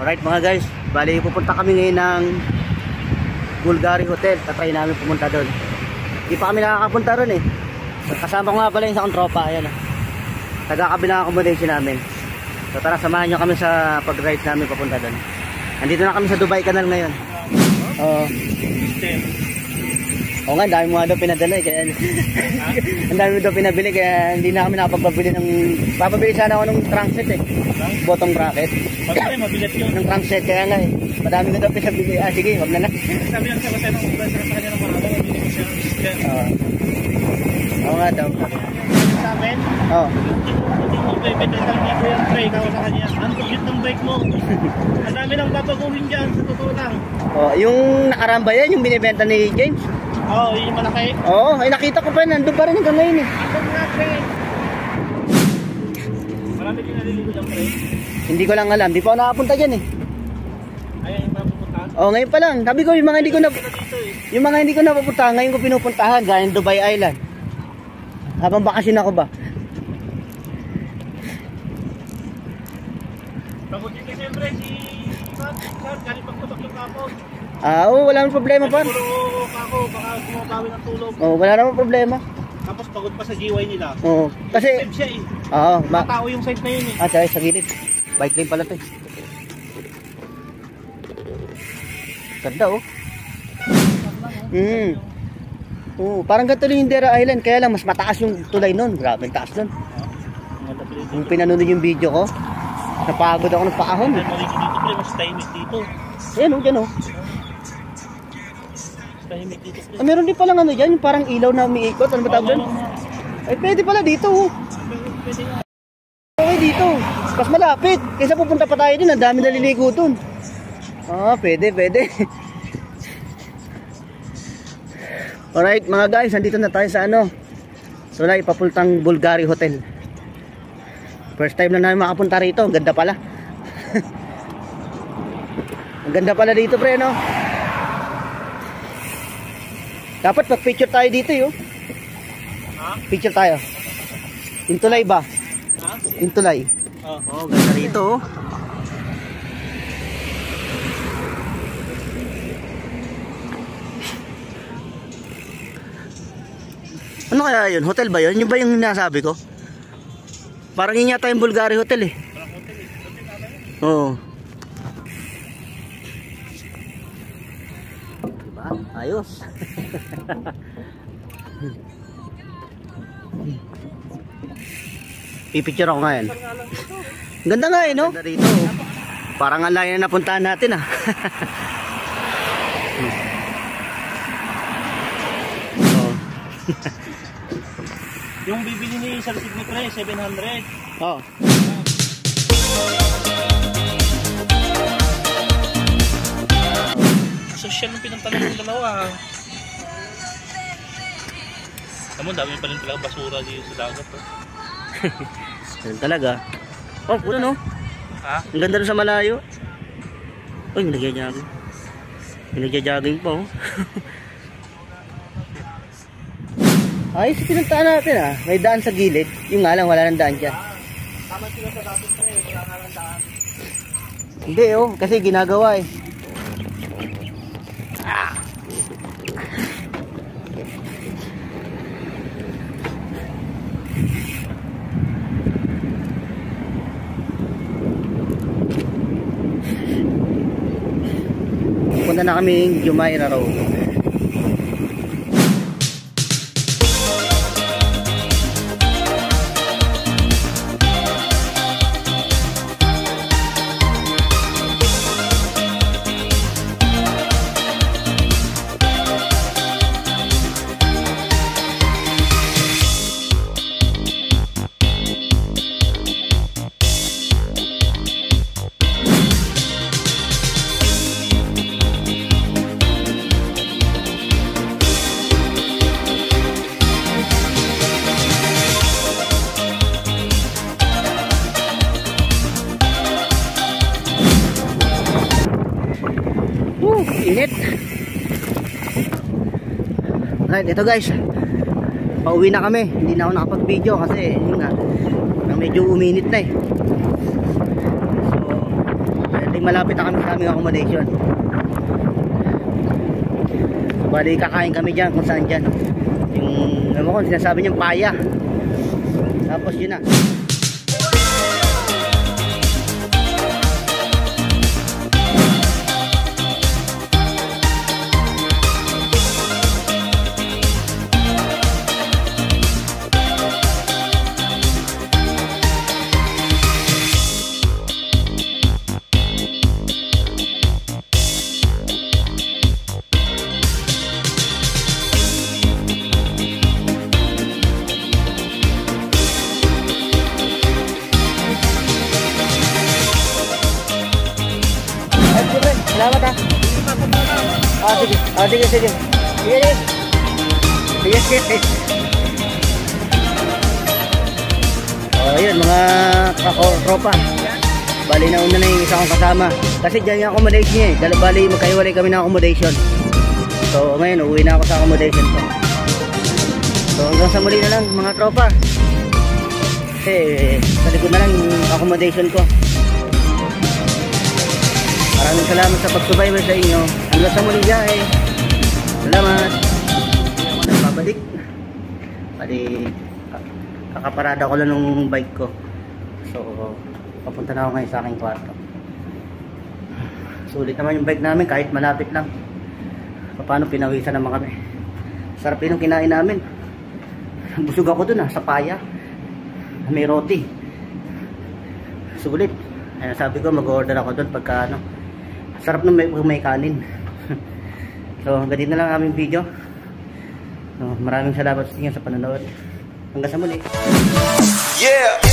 Alright mga guys, bali pupunta kami ngayon ng Bulgari Hotel. Tatry namin pumunta doon. Hindi pa kami nakakapunta ron eh. Kasama ko nga pala yung isang tropa. Ayan o, taga-kabilang accommodation namin. So tara, samahan nyo kami sa pag-ride namin papunta doon. Andito na kami sa Dubai Canal ngayon. Oo nga, dami mo nga daw pinadala eh. Kaya, ang dami mo daw pinabili, kaya hindi na kami nakapagpabili ng... Papabili sana ako ng trunk set eh. Bottom bracket. Pagkali, mabigat yun. Ng trunk set, kaya nga eh. Madami na daw pinabili. Ah, sige, wag na lang. Sabi lang sa kanya ng ulan, sa kanya ng mahaba, mabili ko siya ng sticker. Oo nga daw. Sa akin? Oo. Hindi mo bibenta lang dito yung brake ako sa kanya. Ang tugit ng brake mo. Ang dami lang babaguhin dyan, sa totoo lang. Oh, yung nakaramba yan, yung binibenta ni James. Oo, yun yung malaki. Oo, ay nakita ko pa, nandun pa rin hanggang ngayon eh. Ang nga brake. Marami din naliligo ng brake. Hindi ko lang alam, di pa ako nakapunta dyan eh. Ayan yung mapupuntahan. Oo, ngayon pa lang. Sabi ko, yung mga hindi ko na... Dito eh. Yung mga hindi ko napupuntahan, ngayon ko pinupuntahan, gaya ng Dubai Island. Habang bakasyon ako ba? Pagod din kasi siyempre si Sir, galing pagtutok yung kapon. Oo, wala namang problema pa. Puro kako, baka kumabawi ng tulog. Oo, wala namang problema. Tapos pagod pa sa GY nila. Oo, kasi... Save siya eh. Oo, Tao yung site na yun eh. tsaka sa gilid. Bike lane pala to eh. Ganda oh. Oo, parang ganito rin yung Dera Island, kaya lang mas mataas yung tulay nun. Grabe, taas nun. Yung pinanood yung video ko, napagod ako ng paahon. Mas tahimik dito. Ayan oh, dyan oh. Tahimik dito. Ah, meron din palang ano dyan, yung parang ilaw na umiikot. Ano ba tawag dyan? Ay, pwede pala dito oh. Okay dito. Mas malapit. Kaysa pupunta pa tayo dun, ang dami naliligo dun. Ah, pwede. Alright mga guys, nandito na tayo sa ano, Tulay, papuntang Bulgari Hotel. First time lang namin makapunta rito. Ang ganda pala. Ang ganda pala dito pre, no? Dapat pag-picture tayo dito yun. Picture tayo. Intulay ba? Intulay. Oo, ganda rito oh. Ano kaya yun? Hotel ba yun? Yung ba yung nasabi ko? Parang yun yata yung Bulgari Hotel eh. Oo. Diba? Ayos. Pipicture ako ngayon. Ganda nga eh, no? Ganda rito. Parang ang layo na napuntahan natin ah. Oh. Yung bibili ni Sir Sidney pre, 700. Oh. Social ng pinuntalan ng dalawa. Tamo, dami pa rin talaga basura dito sa dagat. Ganun talaga. Oh, puno no? Ha? Ang ganda rin sa malayo. Uy, may nagja-jogging. May nagja-jogging pa oh. Ayos pinuntaan natin ah. May daan sa gilid. Yung nga lang, wala nang daan dyan. Tama sila sa dating pre, wala nga lang daan. Hindi oh, kasi ginagawa eh. Punta na kami Jumeirah Road. Init. Right, ito guys. Pauwi na kami. Hindi na ako nakapag-video kasi yun nga, medyo uminit na eh. So, malapit na kami sa aming accommodation. Bali, kakain kami dyan kung saan dyan. Yung, ano ko, sinasabi niyang paya. Tapos yun na. Salamat ah. Sige. Sige. Sige. Sige. Oh, yun mga tropa. Bali na una na yung isa kong kasama. Kasi dyan yung accommodation niya eh. Bali magkaiwalay kami ng accommodation. So ngayon uuwi na ako sa accommodation ko. So hanggang sa muli na lang mga tropa. Kasi sa likod na lang yung accommodation ko. Maraming salamat sa pagsubaybay sa inyo. Hanggang sa muli guys. Salamat. Ako nagpabalik. Bali kakaparada ko lang ng bike ko. So papunta na ako ngayon sa aking kwarto. Sulit naman yung bike namin kahit malapit lang. Paano pinawisan naman kami. Sarap yun ang kinain namin. Busog ako dun sa paya. May roti. Sulit. Ayan, sabi ko mag-order ako dun pagka ano. Sarap nung may kanin. So hanggang dito na lang aming video. So, maraming salamat sa inyo sa panonood. Hanggang sa muli. Yeah!